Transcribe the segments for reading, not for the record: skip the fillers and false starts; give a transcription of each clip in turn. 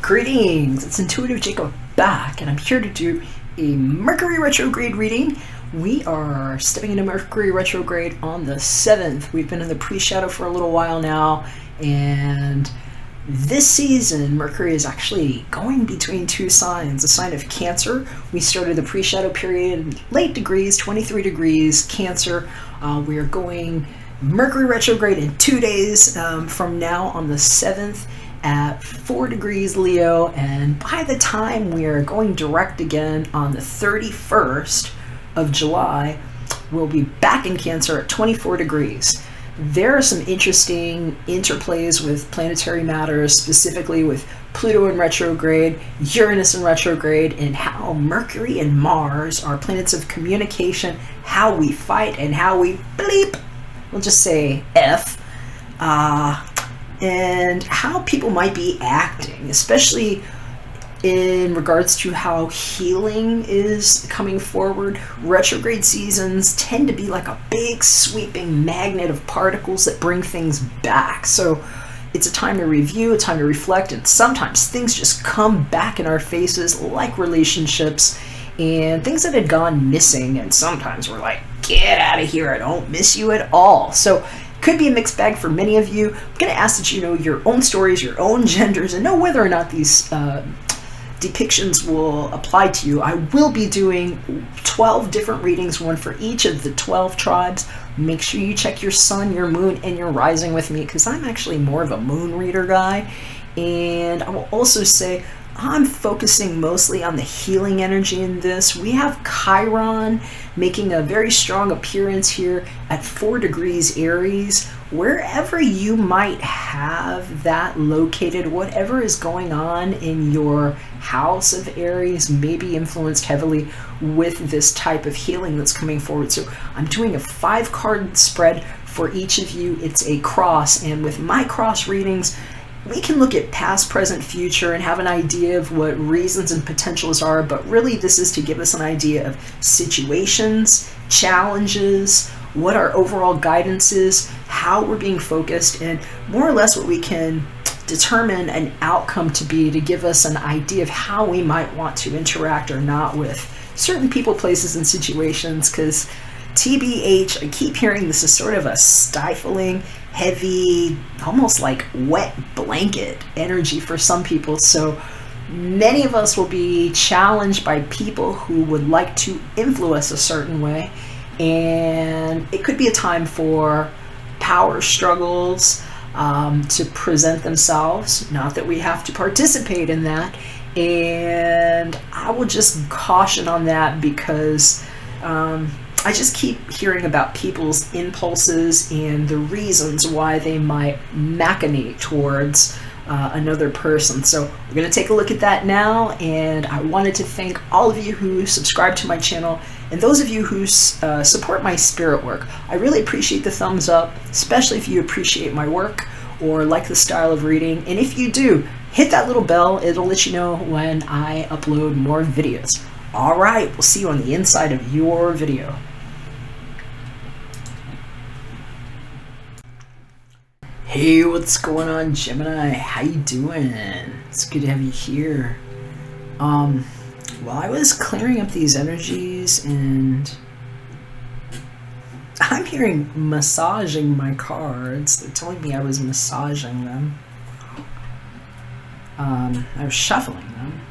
Greetings, it's Intuitive Jakob back, and I'm here to do a Mercury Retrograde reading. We are stepping into Mercury Retrograde on the 7th. We've been in the pre-shadow for a little while now, and this season, Mercury is actually going between two signs. The sign of Cancer, we started the pre-shadow period, late degrees, 23 degrees, Cancer. We are going Mercury Retrograde in 2 days from now on the 7th. At 4 degrees Leo, and by the time we are going direct again on the 31st of July, we'll be back in Cancer at 24 degrees. There are some interesting interplays with planetary matters, specifically with Pluto in retrograde, Uranus in retrograde, and how Mercury and Mars are planets of communication, how we fight and how we bleep, we'll just say F, and how people might be acting, especially in regards to how healing is coming forward. Retrograde seasons tend to be like a big sweeping magnet of particles that bring things back. So it's a time to review, a time to reflect, and sometimes things just come back in our faces, like relationships and things that had gone missing, and sometimes we're like, get out of here, I don't miss you at all. So could be a mixed bag for many of you. I'm going to ask that you know your own stories, your own genders, and know whether or not these depictions will apply to you. I will be doing 12 different readings, one for each of the 12 tribes. Make sure you check your sun, your moon, and your rising with me, because I'm actually more of a moon reader guy. And I will also say I'm focusing mostly on the healing energy in this. We have Chiron making a very strong appearance here at 4 degrees Aries. Wherever you might have that located, whatever is going on in your house of Aries may be influenced heavily with this type of healing that's coming forward. So I'm doing a 5-card spread for each of you. It's a cross, and with my cross readings, we can look at past, present, future, and have an idea of what reasons and potentials are, but really this is to give us an idea of situations, challenges, what our overall guidance is, how we're being focused, and more or less what we can determine an outcome to be, to give us an idea of how we might want to interact or not with certain people, places, and situations, because TBH, I keep hearing this is sort of a stifling, heavy, almost like wet blanket energy for some people. So many of us will be challenged by people who would like to influence a certain way, and it could be a time for power struggles to present themselves. Not that we have to participate in that, and I will just caution on that because I just keep hearing about people's impulses and the reasons why they might machinate towards another person. So we're going to take a look at that now, and I wanted to thank all of you who subscribe to my channel and those of you who support my spirit work. I really appreciate the thumbs up, especially if you appreciate my work or like the style of reading. And if you do, hit that little bell. It'll let you know when I upload more videos. All right, we'll see you on the inside of your video. Hey, what's going on, Gemini? How you doing? It's good to have you here. Well, I was clearing up these energies, and I'm hearing massaging my cards. They're telling me I was massaging them. I was shuffling them.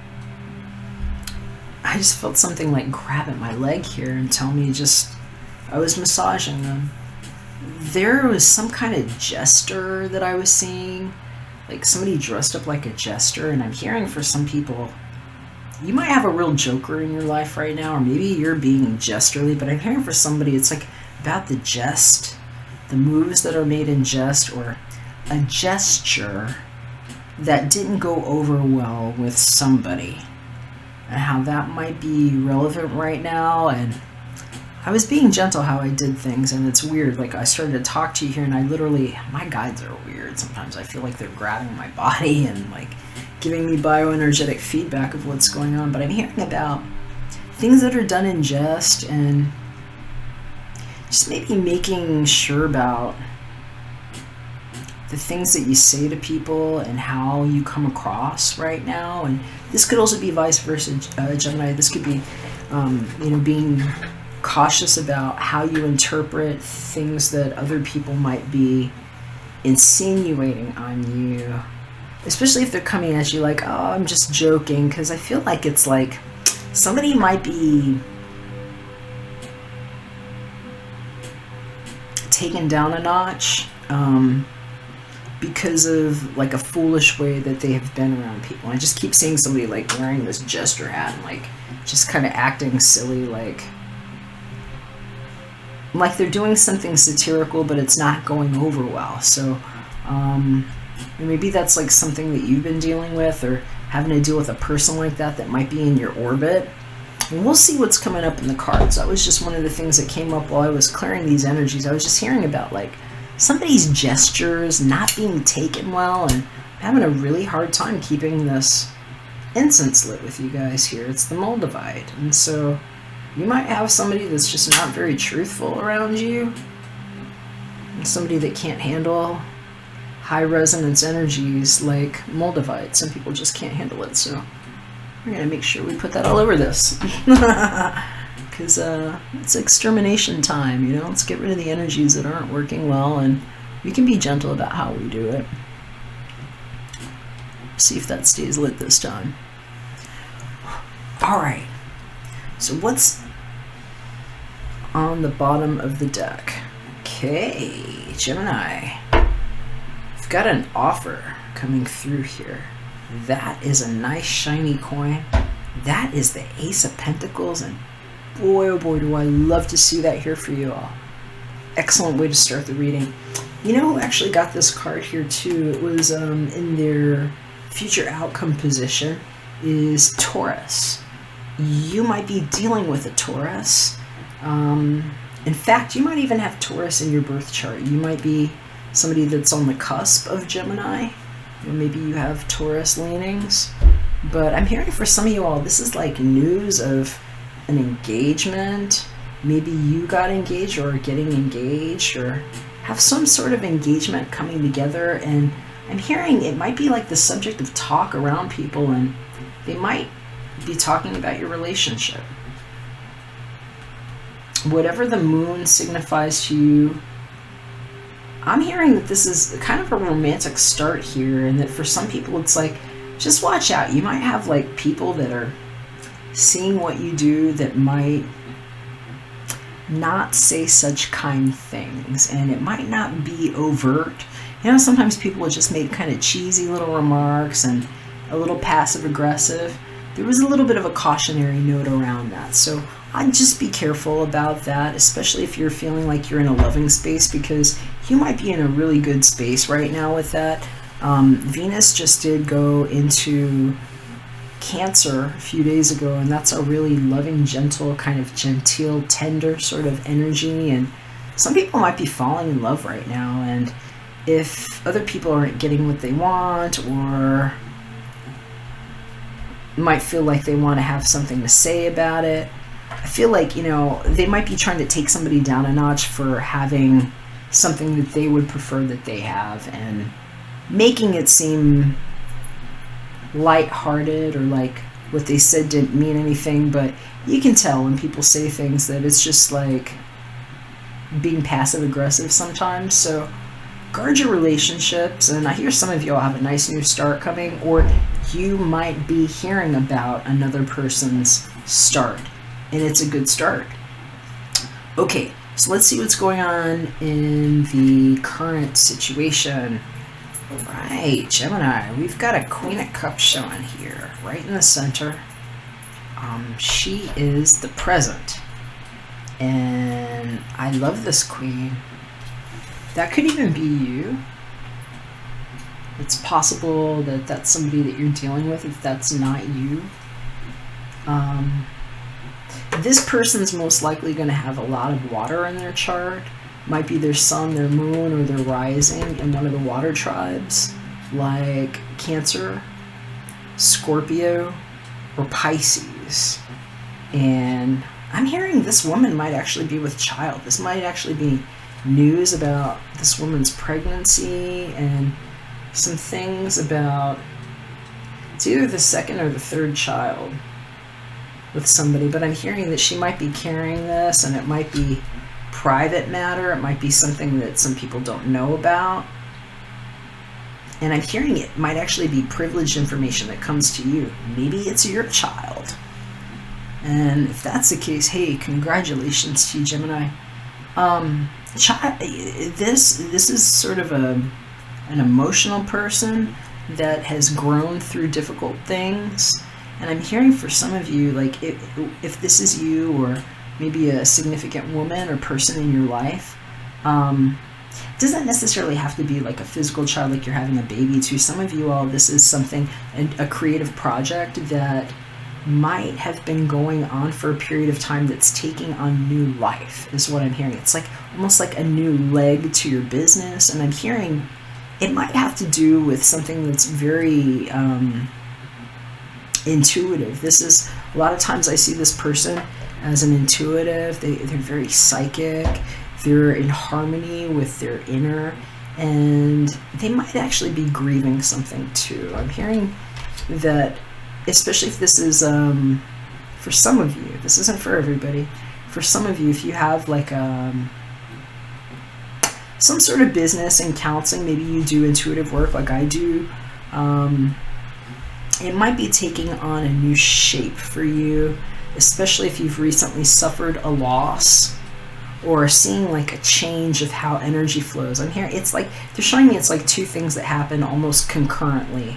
I just felt something like grab at my leg here and tell me I was massaging them. There was some kind of jester that I was seeing, like somebody dressed up like a jester, and I'm hearing for some people, you might have a real joker in your life right now, or maybe you're being jesterly, but I'm hearing for somebody it's like about the jest, the moves that are made in jest, or a gesture that didn't go over well with somebody, and how that might be relevant right now. And I was being gentle how I did things, and it's weird. Like, I started to talk to you here, and I literally, my guides are weird. Sometimes I feel like they're grabbing my body and like giving me bioenergetic feedback of what's going on. But I'm hearing about things that are done in jest, and just maybe making sure about the things that you say to people and how you come across right now. And this could also be vice versa, Gemini. This could be, being cautious about how you interpret things that other people might be insinuating on you, especially if they're coming at you like, oh, I'm just joking, because I feel like it's like somebody might be taken down a notch because of like a foolish way that they have been around people. I just keep seeing somebody like wearing this jester hat and like just kind of acting silly, like they're doing something satirical, but it's not going over well. So maybe that's like something that you've been dealing with, or having to deal with a person like that might be in your orbit. And we'll see what's coming up in the cards. That was just one of the things that came up while I was clearing these energies. I was just hearing about like somebody's gestures not being taken well, and having a really hard time keeping this incense lit with you guys here. It's the Moldavite. And so you might have somebody that's just not very truthful around you, and somebody that can't handle high resonance energies like Moldavite. Some people just can't handle it, so we're going to make sure we put that all over this. Because it's extermination time, Let's get rid of the energies that aren't working well, and we can be gentle about how we do it. See if that stays lit this time. Alright, so what's on the bottom of the deck? Okay, Gemini. We've got an offer coming through here. That is a nice shiny coin. That is the Ace of Pentacles, and boy, oh boy, do I love to see that here for you all. Excellent way to start the reading. You know who actually got this card here too? It was in their future outcome position is Taurus. You might be dealing with a Taurus. In fact, you might even have Taurus in your birth chart. You might be somebody that's on the cusp of Gemini. Or maybe you have Taurus leanings. But I'm hearing for some of you all, this is like news of an engagement. Maybe you got engaged or are getting engaged, or have some sort of engagement coming together. And I'm hearing it might be like the subject of talk around people, and they might be talking about your relationship. Whatever the moon signifies to you, I'm hearing that this is kind of a romantic start here, and that for some people it's like, just watch out. You might have like people that are seeing what you do that might not say such kind things, and it might not be overt. Sometimes people will just make kind of cheesy little remarks and a little passive aggressive. There was a little bit of a cautionary note around that, so I'd just be careful about that, especially if you're feeling like you're in a loving space, because you might be in a really good space right now with that. Venus just did go into Cancer a few days ago, and that's a really loving, gentle, kind of genteel, tender sort of energy, and some people might be falling in love right now, and if other people aren't getting what they want, or might feel like they want to have something to say about it, I feel like, they might be trying to take somebody down a notch for having something that they would prefer that they have, and making it seem lighthearted, or like what they said didn't mean anything. But you can tell when people say things that it's just like being passive aggressive sometimes. So guard your relationships, and I hear some of you all have a nice new start coming, or you might be hearing about another person's start, and it's a good start. Okay, so let's see what's going on in the current situation. All right, Gemini, we've got a Queen of Cups showing here, right in the center. She is the present, and I love this Queen. That could even be you. It's possible that that's somebody that you're dealing with if that's not you. This person's most likely going to have a lot of water in their chart. Might be their sun, their moon, or their rising in one of the water tribes, like Cancer, Scorpio, or Pisces. And I'm hearing this woman might actually be with child. This might actually be news about this woman's pregnancy and some things about, it's either the second or the third child with somebody, but I'm hearing that she might be carrying this, and it might be private matter. It might be something that some people don't know about. And I'm hearing it might actually be privileged information that comes to you. Maybe it's your child. And if that's the case, hey, congratulations to you, Gemini. This is sort of an emotional person that has grown through difficult things. And I'm hearing for some of you, like if this is you, or maybe a significant woman or person in your life, it doesn't necessarily have to be like a physical child, like you're having a baby. To some of you all, this is something, a creative project that might have been going on for a period of time that's taking on new life, is what I'm hearing. It's like almost like a new leg to your business. And I'm hearing it might have to do with something that's very intuitive. This is, a lot of times I see this person as an intuitive. They're very psychic. They're in harmony with their inner, and they might actually be grieving something too. I'm hearing that, especially if this is for some of you, this isn't for everybody. For some of you, if you have like some sort of business in counseling, maybe you do intuitive work like I do, it might be taking on a new shape for you, especially if you've recently suffered a loss, or seeing like a change of how energy flows. I'm hearing it's like, they're showing me it's like two things that happen almost concurrently,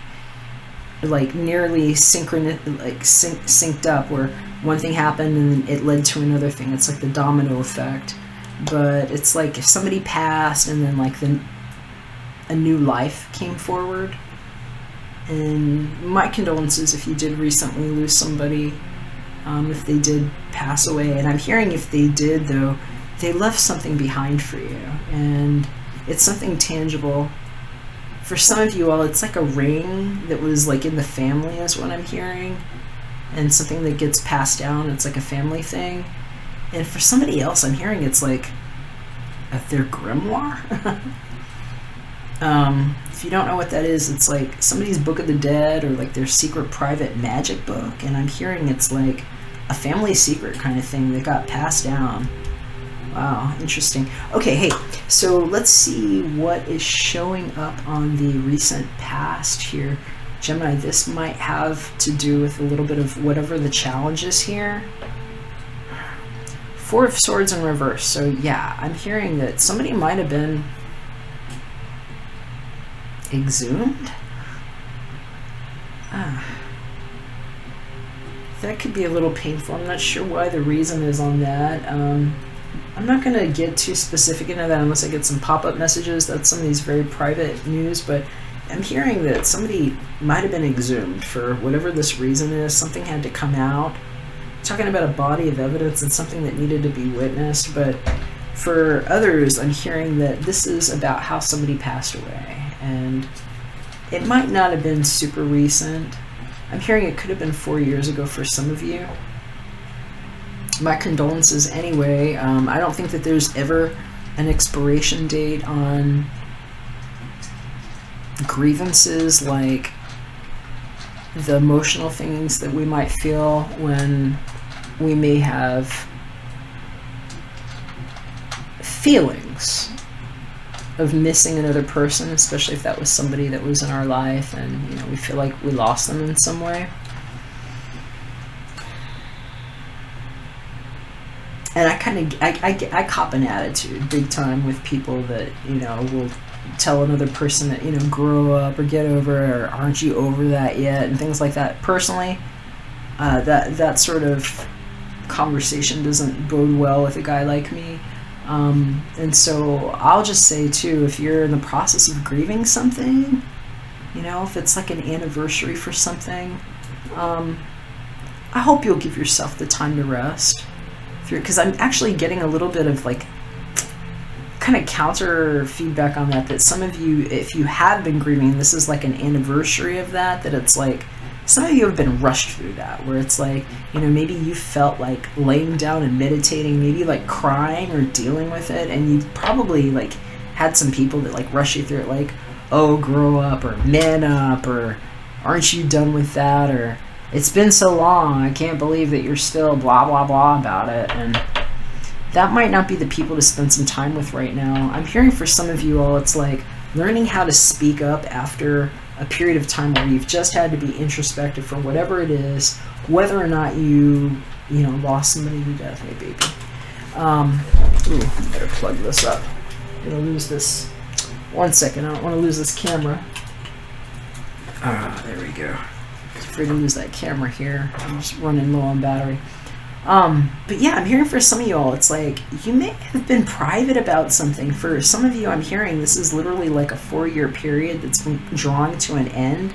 like nearly synced up, where one thing happened and it led to another thing. It's like the domino effect. But it's like if somebody passed and then like a new life came forward. And my condolences if you did recently lose somebody, if they did pass away. And I'm hearing if they did, though, they left something behind for you, and it's something tangible. For some of you all, it's like a ring that was like in the family is what I'm hearing, and something that gets passed down. It's like a family thing. And for somebody else, I'm hearing it's like their grimoire. If you don't know what that is, it's like somebody's Book of the Dead, or like their secret private magic book. And I'm hearing it's like a family secret kind of thing that got passed down. Wow, interesting. Okay, hey, so let's see what is showing up on the recent past here. Gemini, this might have to do with a little bit of whatever the challenge is here. Four of Swords in reverse. So yeah, I'm hearing that somebody might have been exhumed. That could be a little painful. I'm not sure why the reason is on that. I'm not going to get too specific into that unless I get some pop-up messages. That's some of these very private news, but I'm hearing that somebody might have been exhumed for whatever this reason is. Something had to come out. I'm talking about a body of evidence and something that needed to be witnessed, but for others, I'm hearing that this is about how somebody passed away, and it might not have been super recent. I'm hearing it could have been 4 years ago for some of you. My condolences anyway. I don't think that there's ever an expiration date on grievances, like the emotional things that we might feel when we may have feelings of missing another person, especially if that was somebody that was in our life and, you know, we feel like we lost them in some way. And I cop an attitude big time with people that, you know, will tell another person that, you know, grow up or get over it, or aren't you over that yet, and things like that. Personally, that sort of conversation doesn't bode well with a guy like me. And so I'll just say too, if you're in the process of grieving something, you know, if it's like an anniversary for something, I hope you'll give yourself the time to rest. Because I'm actually getting a little bit of like kind of counter feedback on that some of you, if you have been grieving, this is like an anniversary of that it's like some of you have been rushed through that, where it's like, you know, maybe you felt like laying down and meditating, maybe like crying or dealing with it, and you probably like had some people that like rush you through it, like, oh, grow up, or man up, or aren't you done with that, or it's been so long, I can't believe that you're still blah blah blah about it. And that might not be the people to spend some time with right now. I'm hearing for some of you all, it's like learning how to speak up after a period of time where you've just had to be introspective for whatever it is, whether or not you know, lost somebody to death. Hey, baby. Ooh, better plug this up. I'm gonna lose this. 1 second, I don't want to lose this camera. There we go. Afraid to lose that camera here. I'm just running low on battery. But yeah, I'm hearing for some of you all, it's like you may have been private about something. For some of you, I'm hearing this is literally like a 4-year period that's been drawing to an end,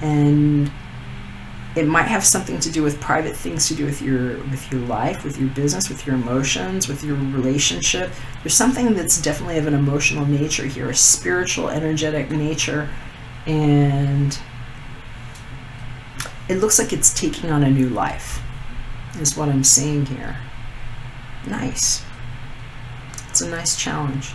and it might have something to do with private things to do with your life, with your business, with your emotions, with your relationship. There's something that's definitely of an emotional nature here, a spiritual, energetic nature, and it looks like it's taking on a new life, is what I'm seeing here. Nice. It's a nice challenge.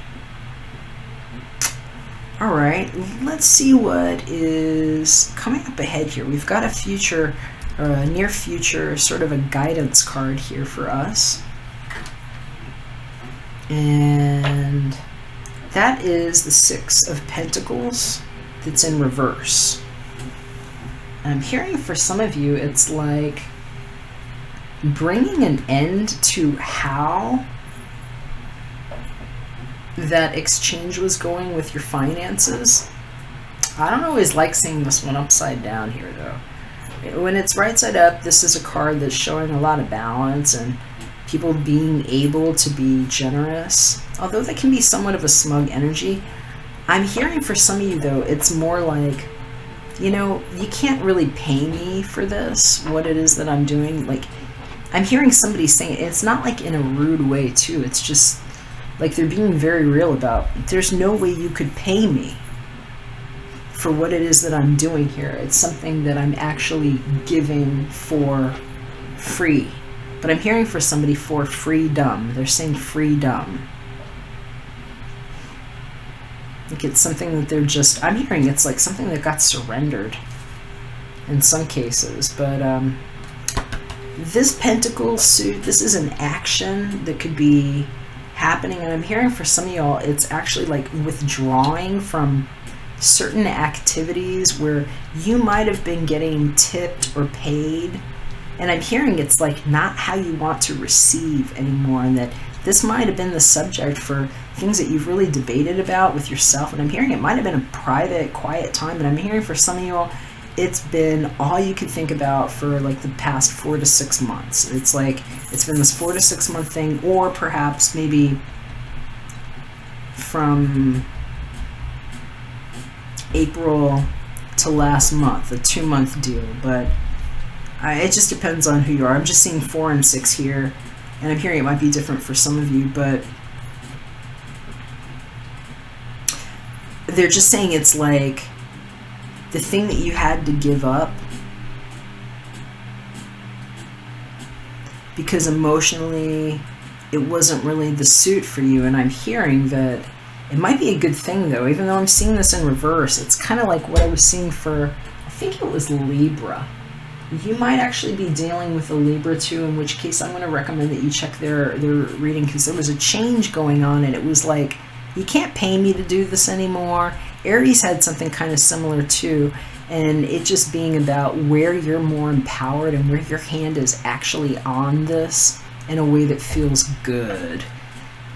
All right, let's see what is coming up ahead here. We've got a future, or a near future, sort of a guidance card here for us. And that is the 6 of Pentacles that's in reverse. I'm hearing for some of you, it's like bringing an end to how that exchange was going with your finances. I don't always like seeing this one upside down here, though. When it's right side up, this is a card that's showing a lot of balance and people being able to be generous, although that can be somewhat of a smug energy. I'm hearing for some of you, though, it's more like, you know, you can't really pay me for this, what it is that I'm doing. Like, I'm hearing somebody saying, it's not like in a rude way, too. It's just like they're being very real about, there's no way you could pay me for what it is that I'm doing here. It's something that I'm actually giving for free. But I'm hearing for somebody for freedom. They're saying freedom. Like it's something that they're just, I'm hearing it's like something that got surrendered in some cases. But this pentacle suit, this is an action that could be happening, and I'm hearing for some of y'all it's actually like withdrawing from certain activities where you might have been getting tipped or paid, and I'm hearing it's like not how you want to receive anymore, and that this might have been the subject for things that you've really debated about with yourself. And I'm hearing it might have been a private, quiet time, but I'm hearing for some of y'all it's been all you could think about for like the past 4 to 6 months. It's like it's been this 4 to 6 month thing, or perhaps maybe from April to last month, a 2-month deal. But it just depends on who you are. I'm just seeing 4 and 6 here, and I'm hearing it might be different for some of you, but they're just saying it's like the thing that you had to give up because emotionally it wasn't really the suit for you. And I'm hearing that it might be a good thing, though, even though I'm seeing this in reverse. It's kind of like what I was seeing for, I think it was Libra. You might actually be dealing with a Libra too, in which case I'm going to recommend that you check their reading, because there was a change going on and it was like, you can't pay me to do this anymore. Aries had something kind of similar too, and it just being about where you're more empowered and where your hand is actually on this in a way that feels good.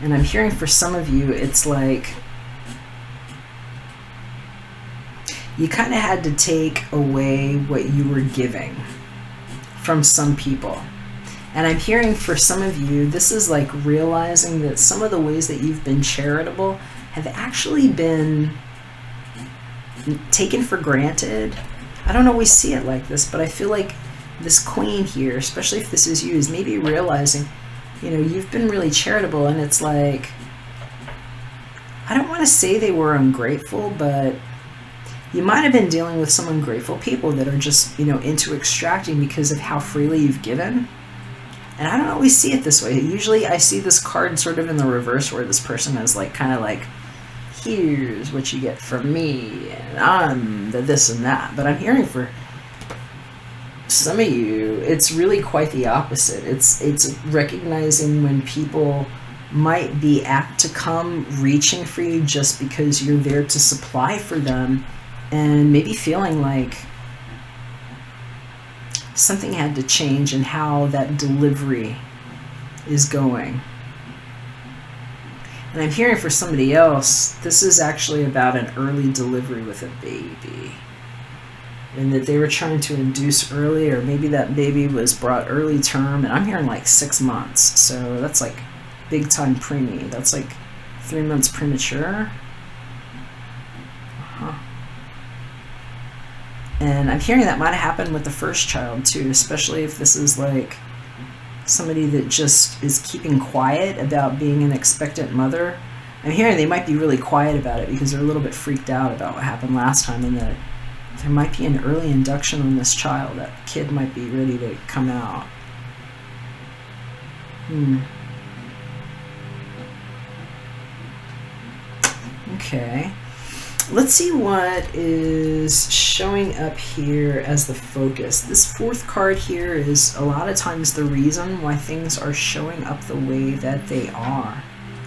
And I'm hearing for some of you, it's like you kind of had to take away what you were giving from some people. And I'm hearing for some of you, this is like realizing that some of the ways that you've been charitable have actually been taken for granted. I don't always see it like this, but I feel like this queen here, especially if this is you, is maybe realizing, you know, you've been really charitable, and it's like, I don't want to say they were ungrateful, but You might have been dealing with some ungrateful people that are just, into extracting because of how freely you've given. And I don't always see it this way. Usually I see this card sort of in the reverse, where this person is like, kind of like, here's what you get from me, and I'm the this and that. But I'm hearing for some of you, it's really quite the opposite. It's recognizing when people might be apt to come reaching for you just because you're there to supply for them, and maybe feeling like something had to change in how that delivery is going. And I'm hearing for somebody else, this is actually about an early delivery with a baby. And that they were trying to induce early, or maybe that baby was brought early term, and I'm hearing like 6 months. So that's like big time preemie. That's like 3 months premature. And I'm hearing that might have happened with the first child too, especially if this is like somebody that just is keeping quiet about being an expectant mother. I'm hearing they might be really quiet about it because they're a little bit freaked out about what happened last time, and that there might be an early induction on this child. That kid might be ready to come out. Okay. Let's see what is showing up here as the focus. This fourth card here is a lot of times the reason why things are showing up the way that they are.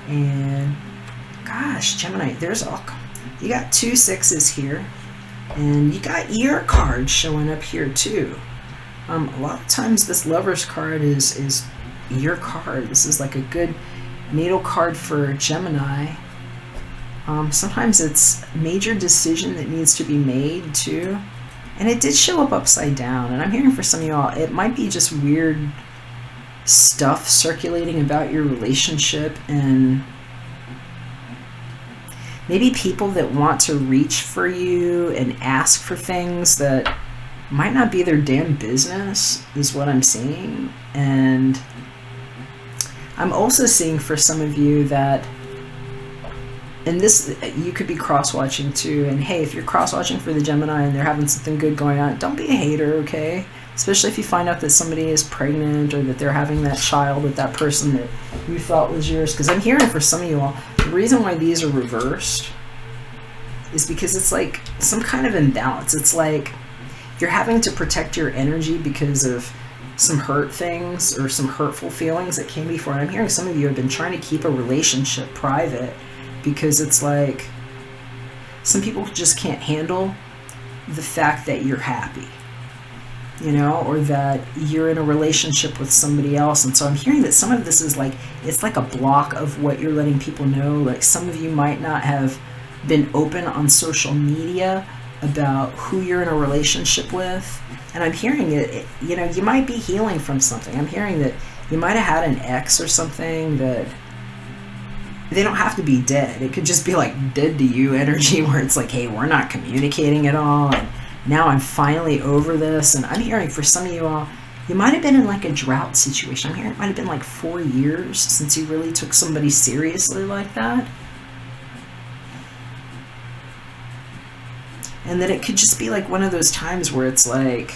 And gosh, Gemini, you got 2 6s here, and you got your card showing up here too. A lot of times this Lover's card is your card. This is like a good natal card for Gemini. Sometimes it's a major decision that needs to be made too. And it did show up upside down. And I'm hearing for some of y'all, it might be just weird stuff circulating about your relationship, and maybe people that want to reach for you and ask for things that might not be their damn business is what I'm seeing. And I'm also seeing for some of you that, and this, you could be cross-watching too, and hey, if you're cross-watching for the Gemini and they're having something good going on, don't be a hater, okay? Especially if you find out that somebody is pregnant, or that they're having that child with that person that you thought was yours. Because I'm hearing for some of you all, the reason why these are reversed is because it's like some kind of imbalance. It's like you're having to protect your energy because of some hurt things or some hurtful feelings that came before. And I'm hearing some of you have been trying to keep a relationship private, because it's like some people just can't handle the fact that you're happy, or that you're in a relationship with somebody else. And so I'm hearing that some of this is like, it's like a block of what you're letting people know. Like some of you might not have been open on social media about who you're in a relationship with. And I'm hearing you might be healing from something. I'm hearing that you might have had an ex or something that, they don't have to be dead. It could just be like dead to you energy, where it's like, hey, we're not communicating at all, and now I'm finally over this. And I'm hearing for some of you all, you might have been in like a drought situation. I'm hearing it might have been like 4 years since you really took somebody seriously like that. And that it could just be like one of those times where it's like,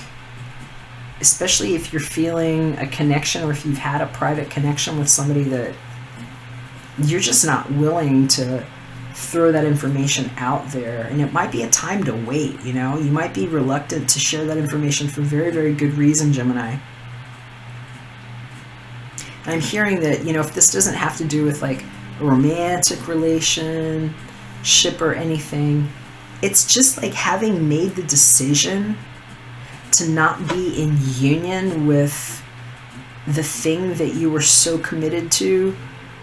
especially if you're feeling a connection, or if you've had a private connection with somebody, that you're just not willing to throw that information out there. And it might be a time to wait, you might be reluctant to share that information for very, very good reason, Gemini. And I'm hearing that, if this doesn't have to do with like a romantic relationship or anything, it's just like having made the decision to not be in union with the thing that you were so committed to,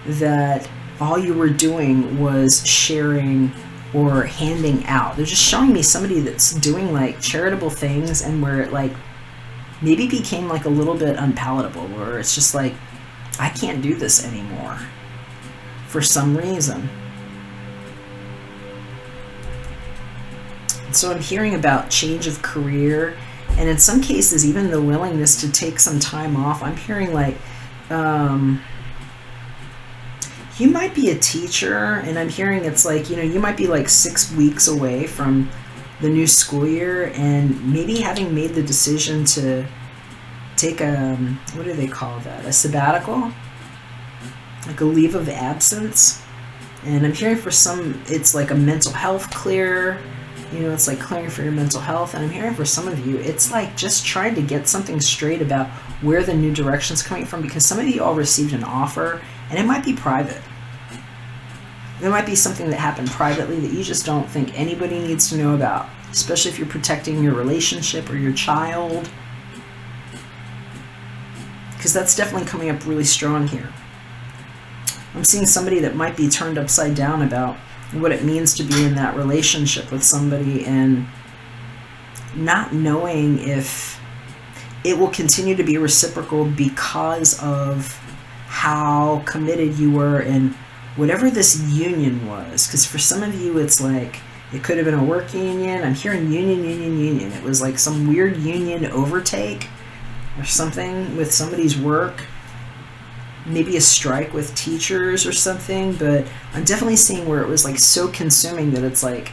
that all you were doing was sharing or handing out. They're just showing me somebody that's doing like charitable things, and where it like maybe became like a little bit unpalatable, where it's just like, I can't do this anymore for some reason. So I'm hearing about change of career, and in some cases even the willingness to take some time off. I'm hearing like you might be a teacher, and I'm hearing it's like, you might be like 6 weeks away from the new school year, and maybe having made the decision to take a, what do they call that, a sabbatical, like a leave of absence. And I'm hearing for some, it's like a mental health clear, it's like clearing for your mental health. And I'm hearing for some of you, it's like just trying to get something straight about where the new direction's coming from, because some of you all received an offer, and it might be private. There might be something that happened privately that you just don't think anybody needs to know about, especially if you're protecting your relationship or your child, because that's definitely coming up really strong here. I'm seeing somebody that might be turned upside down about what it means to be in that relationship with somebody, and not knowing if it will continue to be reciprocal because of how committed you were and whatever this union was. Because for some of you, it's like, it could have been a work union. I'm hearing union. It was like some weird union overtake or something with somebody's work. Maybe a strike with teachers or something. But I'm definitely seeing where it was like so consuming that it's like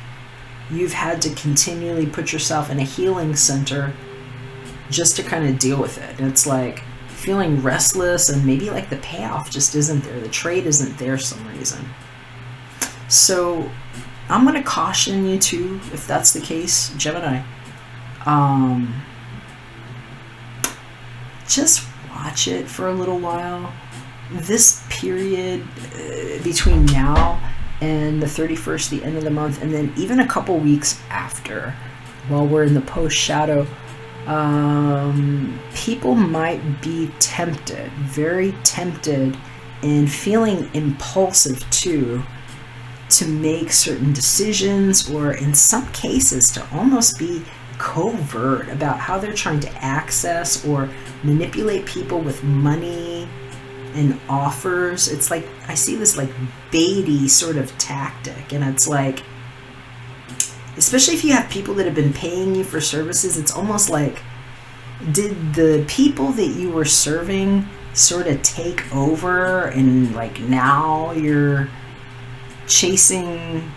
you've had to continually put yourself in a healing center just to kind of deal with it. And it's like feeling restless, and maybe like the payoff just isn't there. The trade isn't there for some reason. So I'm going to caution you too, if that's the case, Gemini. Just watch it for a little while. This period between now and the 31st, the end of the month, and then even a couple weeks after, while we're in the post-shadow, people might be tempted, very tempted, and feeling impulsive too, to make certain decisions, or in some cases to almost be covert about how they're trying to access or manipulate people with money and offers. It's like, I see this like baity sort of tactic, and it's like, especially if you have people that have been paying you for services, it's almost like, did the people that you were serving sort of take over, and like now you're chasing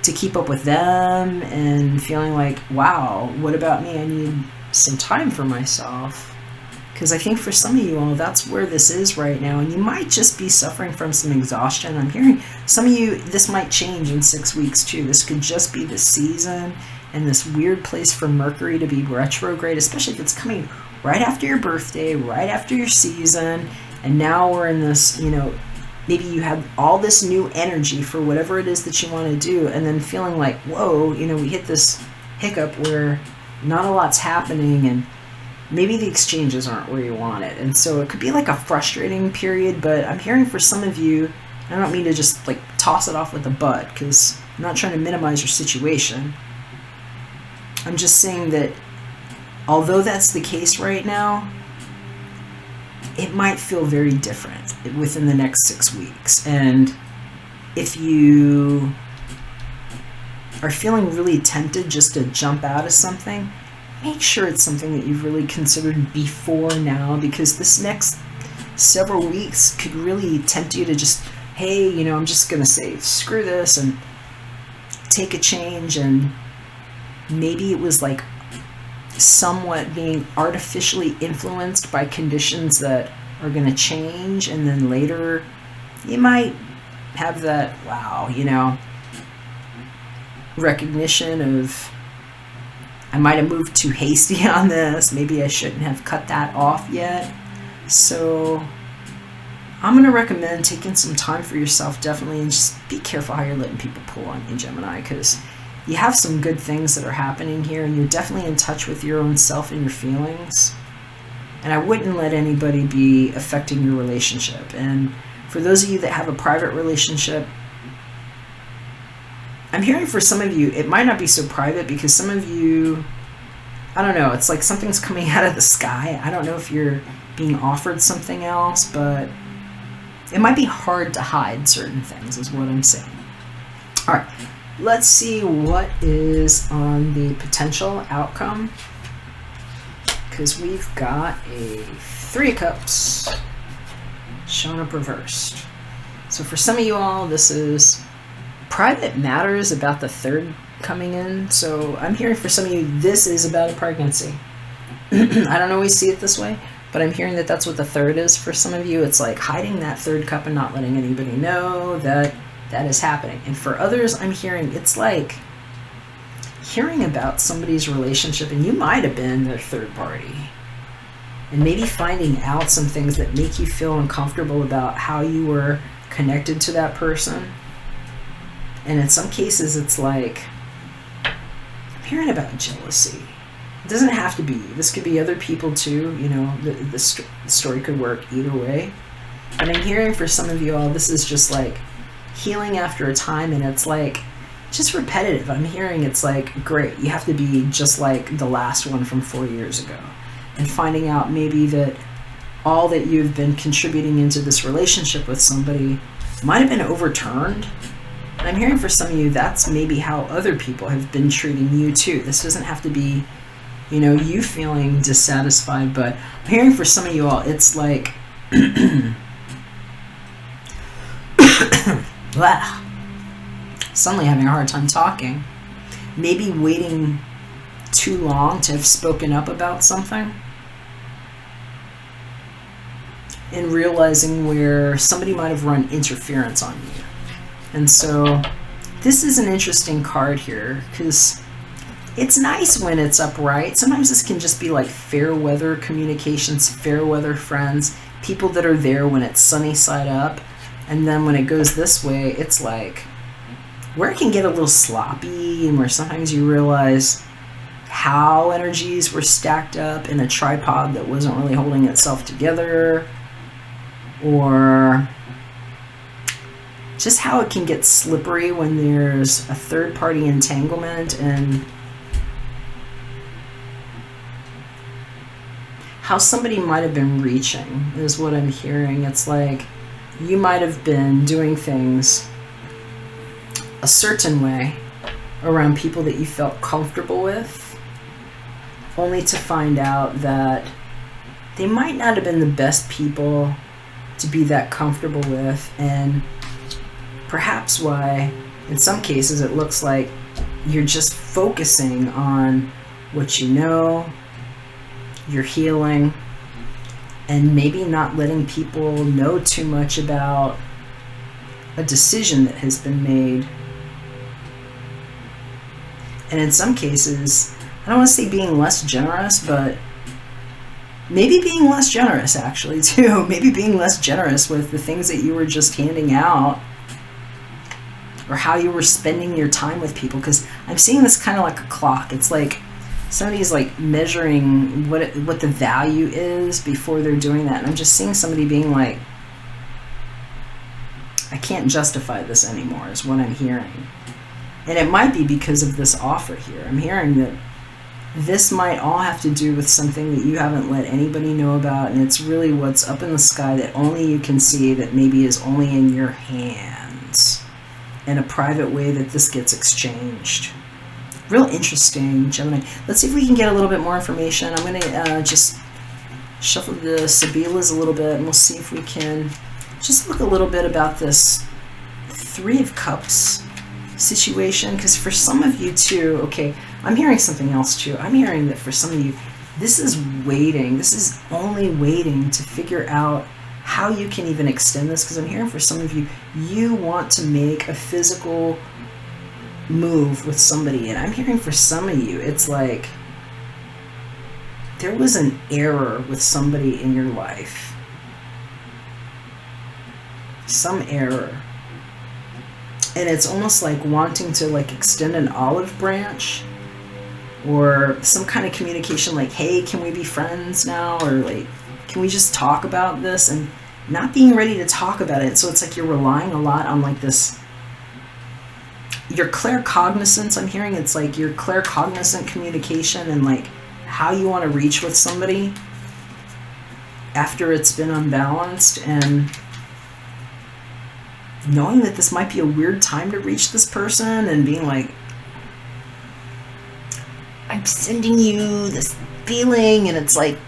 to keep up with them and feeling like, wow, what about me? I need some time for myself. Because I think for some of you all, that's where this is right now. And you might just be suffering from some exhaustion. I'm hearing some of you, this might change in 6 weeks too. This could just be the season and this weird place for Mercury to be retrograde, especially if it's coming right after your birthday, right after your season. And now we're in this, maybe you have all this new energy for whatever it is that you want to do, and then feeling like, whoa, we hit this hiccup where not a lot's happening, and maybe the exchanges aren't where you want it. And so it could be like a frustrating period. But I'm hearing for some of you, I don't mean to just like toss it off with a butt, because I'm not trying to minimize your situation. I'm just saying that although that's the case right now, it might feel very different within the next 6 weeks. And if you are feeling really tempted just to jump out of something, make sure it's something that you've really considered before now, because this next several weeks could really tempt you to just, hey, I'm just going to say, screw this, and take a change. And maybe it was like somewhat being artificially influenced by conditions that are going to change, and then later you might have that, wow, recognition of, I might have moved too hasty on this. Maybe I shouldn't have cut that off yet. So I'm going to recommend taking some time for yourself, definitely, and just be careful how you're letting people pull on you, Gemini, because you have some good things that are happening here, and you're definitely in touch with your own self and your feelings. And I wouldn't let anybody be affecting your relationship. And for those of you that have a private relationship, I'm hearing for some of you, it might not be so private, because some of you, I don't know, it's like something's coming out of the sky. I don't know if you're being offered something else, but it might be hard to hide certain things, is what I'm saying. All right, let's see what is on the potential outcome, because we've got a 3 of Cups showing up reversed. So for some of you all, this is private matters about the third coming in. So I'm hearing for some of you, this is about a pregnancy. I don't always see it this way, but I'm hearing that that's what the third is for some of you. It's like hiding that third cup and not letting anybody know that that is happening. And for others, I'm hearing it's like hearing about somebody's relationship, and you might have been their third party, and maybe finding out some things that make you feel uncomfortable about how you were connected to that person. And in some cases, it's like I'm hearing about jealousy. It doesn't have to be you. This could be other people too. You know, the story could work either way. But I'm hearing for some of you all, this is just like healing after a time, and it's like just repetitive. I'm hearing it's like, great, you have to be just like the last one from 4 years ago. And finding out maybe that all that you've been contributing into this relationship with somebody might have been overturned. And I'm hearing for some of you, that's maybe how other people have been treating you too. This doesn't have to be, you know, you feeling dissatisfied, but I'm hearing for some of you all, it's like, suddenly having a hard time talking. Maybe waiting too long to have spoken up about something. And realizing where somebody might have run interference on you. And so this is an interesting card here, because it's nice when it's upright. Sometimes this can just be like fair weather communications, fair weather friends, people that are there when it's sunny side up. And then when it goes this way, it's like where it can get a little sloppy, and where sometimes you realize how energies were stacked up in a tripod that wasn't really holding itself together, or just how it can get slippery when there's a third-party entanglement, and how somebody might have been reaching is what I'm hearing. It's like you might have been doing things a certain way around people that you felt comfortable with, only to find out that they might not have been the best people to be that comfortable with, and perhaps why in some cases it looks like you're just focusing on what you know, you're healing, and maybe not letting people know too much about a decision that has been made. And in some cases, I don't want to say being less generous, but maybe being less generous actually too. Maybe being less generous with the things that you were just handing out, or how you were spending your time with people. Because I'm seeing this kind of like a clock. It's like somebody's like measuring what the value is before they're doing that. And I'm just seeing somebody being like, I can't justify this anymore, is what I'm hearing. And it might be because of this offer here. I'm hearing that this might all have to do with something that you haven't let anybody know about, and it's really what's up in the sky that only you can see, that maybe is only in your hands, in a private way that this gets exchanged. Real interesting, Gemini. Let's see if we can get a little bit more information. I'm going to just shuffle the Sibilas a little bit, and we'll see if we can just look a little bit about this Three of Cups situation, because for some of you too, okay, I'm hearing something else too. I'm hearing that for some of you, this is waiting. This is only waiting to figure out how you can even extend this, because I'm hearing for some of you, you want to make a physical move with somebody. And I'm hearing for some of you, it's like there was an error with somebody in your life. Some error. And it's almost like wanting to like extend an olive branch, or some kind of communication like, hey, can we be friends now? Or like, can we just talk about this? And not being ready to talk about it. So it's like you're relying a lot on like this, your claircognizance. I'm hearing it's like your claircognizant communication, and like how you want to reach with somebody after it's been unbalanced, and knowing that this might be a weird time to reach this person, and being like, I'm sending you this feeling, and it's like,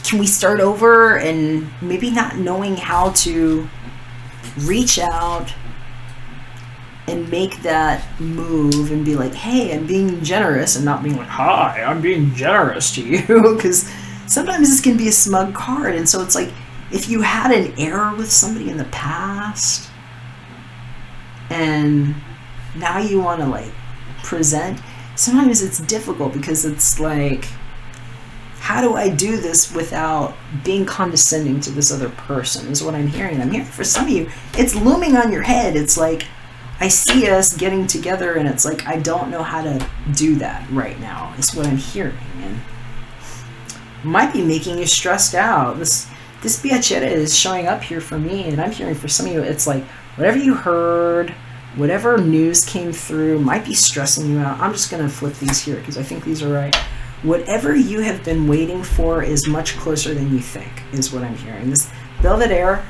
can we start over? And maybe not knowing how to reach out and make that move and be like, hey, I'm being generous, and not being like, hi, I'm being generous to you. Because sometimes this can be a smug card. And so it's like, if you had an error with somebody in the past and now you want to like present, sometimes it's difficult because it's like, how do I do this without being condescending to this other person, is what I'm hearing. I'm hearing for some of you, it's looming on your head. It's like, I see us getting together and it's like, I don't know how to do that right now, is what I'm hearing. And might be making you stressed out. This Piacere is showing up here for me, and I'm hearing for some of you, it's like, whatever you heard, whatever news came through might be stressing you out. I'm just going to flip these here because I think these are right. Whatever you have been waiting for is much closer than you think, is what I'm hearing. This Belvedere,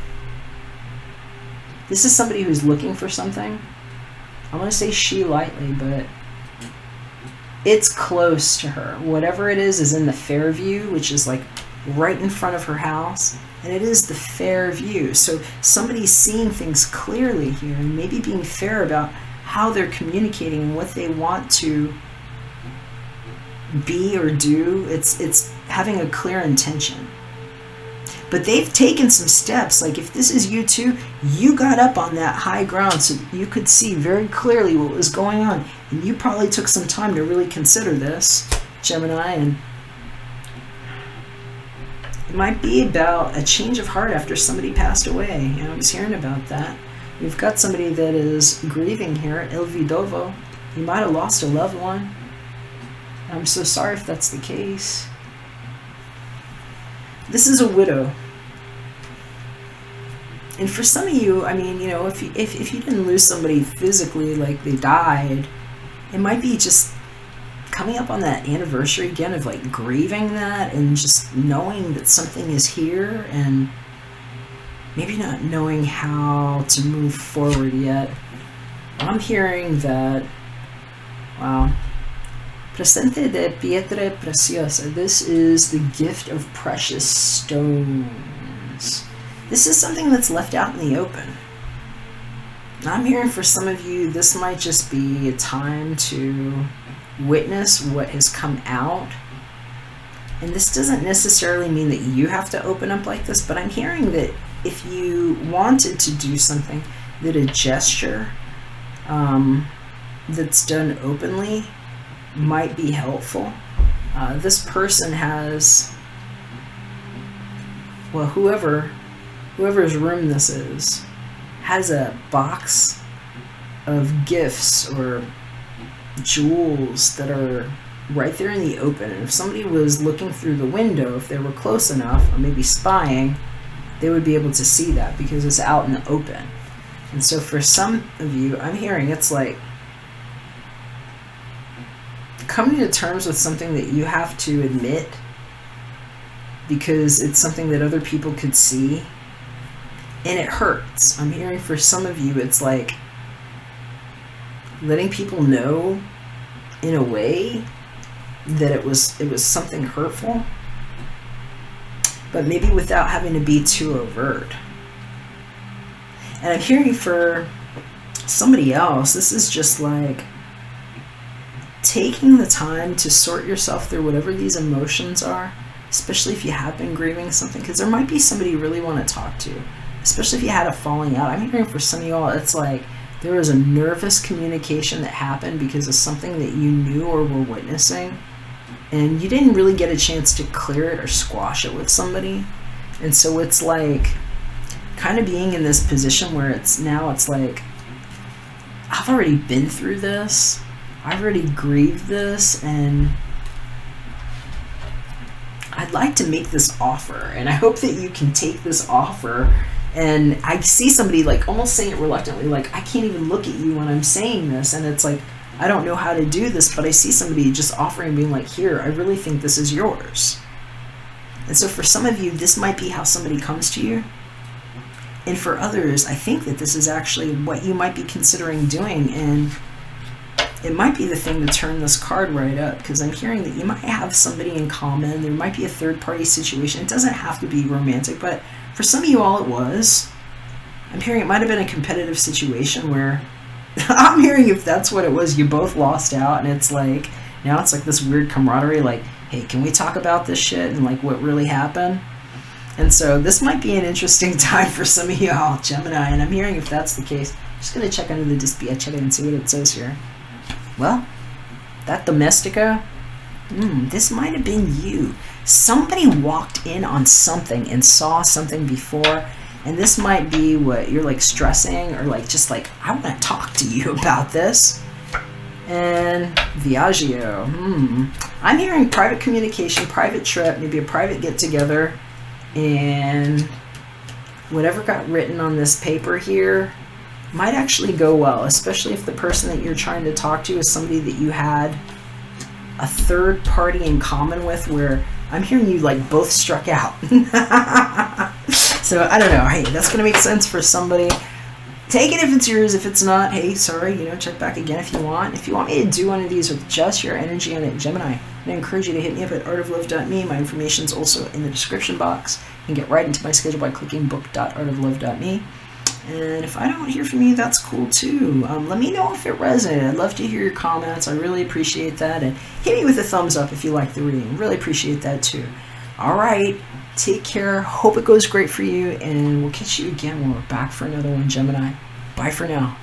this is somebody who's looking for something. I want to say she lightly, but it's close to her. Whatever it is in the Fairview, which is like right in front of her house, and it is the fair view. So somebody's seeing things clearly here and maybe being fair about how they're communicating and what they want to be or do. It's having a clear intention. But they've taken some steps. Like if this is you too, you got up on that high ground so you could see very clearly what was going on. And you probably took some time to really consider this, Gemini, and it might be about a change of heart after somebody passed away. I was hearing about that. We've got somebody that is grieving here, El Vidovo. You might have lost a loved one. I'm so sorry if that's the case. This is a widow. And for some of you, I mean, you know, if you didn't lose somebody physically, like they died, it might be just coming up on that anniversary again of like grieving that and just knowing that something is here and maybe not knowing how to move forward yet. I'm hearing that, wow, Presente de pietre preciosa. This is the gift of precious stones. This is something that's left out in the open. I'm hearing for some of you, this might just be a time to witness what has come out. And this doesn't necessarily mean that you have to open up like this, but I'm hearing that if you wanted to do something, that a gesture that's done openly might be helpful. This person has, well, whoever's room this is, has a box of gifts or jewels that are right there in the open. And if somebody was looking through the window, if they were close enough, or maybe spying, they would be able to see that because it's out in the open. And so for some of you, I'm hearing it's like coming to terms with something that you have to admit because it's something that other people could see, and it hurts. I'm hearing for some of you, it's like letting people know in a way that it was something hurtful, but maybe without having to be too overt. And I'm hearing for somebody else, this is just like taking the time to sort yourself through whatever these emotions are, especially if you have been grieving something, because there might be somebody you really want to talk to, especially if you had a falling out. I'm hearing for some of y'all, it's like there was a nervous communication that happened because of something that you knew or were witnessing, and you didn't really get a chance to clear it or squash it with somebody. And so it's like kind of being in this position where it's like, I've already been through this, I've already grieved this, and I'd like to make this offer, and I hope that you can take this offer. And I see somebody like almost saying it reluctantly, like, I can't even look at you when I'm saying this, and it's like, I don't know how to do this, but I see somebody just offering, being like, here, I really think this is yours. And so for some of you, this might be how somebody comes to you. And for others, I think that this is actually what you might be considering doing, and it might be the thing to turn this card right up, because I'm hearing that you might have somebody in common. There might be a third-party situation. It doesn't have to be romantic, but for some of you all it was. I'm hearing it might have been a competitive situation where I'm hearing if that's what it was, you both lost out, and it's like, now it's like this weird camaraderie, like, hey, can we talk about this shit and like what really happened? And so this might be an interesting time for some of y'all, Gemini, and I'm hearing if that's the case. I'm just going to check under the Dispia, check it and see what it says here. Well, that Domestica, this might have been you. Somebody walked in on something and saw something before, and this might be what you're like stressing, or like just like, I want to talk to you about this. And Viaggio, I'm hearing private communication, private trip, maybe a private get-together, and whatever got written on this paper here might actually go well, especially if the person that you're trying to talk to is somebody that you had a third party in common with, where I'm hearing you like both struck out. So I don't know, hey, that's gonna make sense for somebody. Take it if it's yours. If it's not, hey, sorry, check back again if you want. If you want me to do one of these with just your energy on it, Gemini, I encourage you to hit me up at artoflove.me. My information's also in the description box. You can get right into my schedule by clicking book.artoflove.me. And if I don't hear from you, that's cool too. Let me know if it resonated. I'd love to hear your comments. I really appreciate that. And hit me with a thumbs up if you like the reading. Really appreciate that too. All right. Take care. Hope it goes great for you. And we'll catch you again when we're back for another one, Gemini. Bye for now.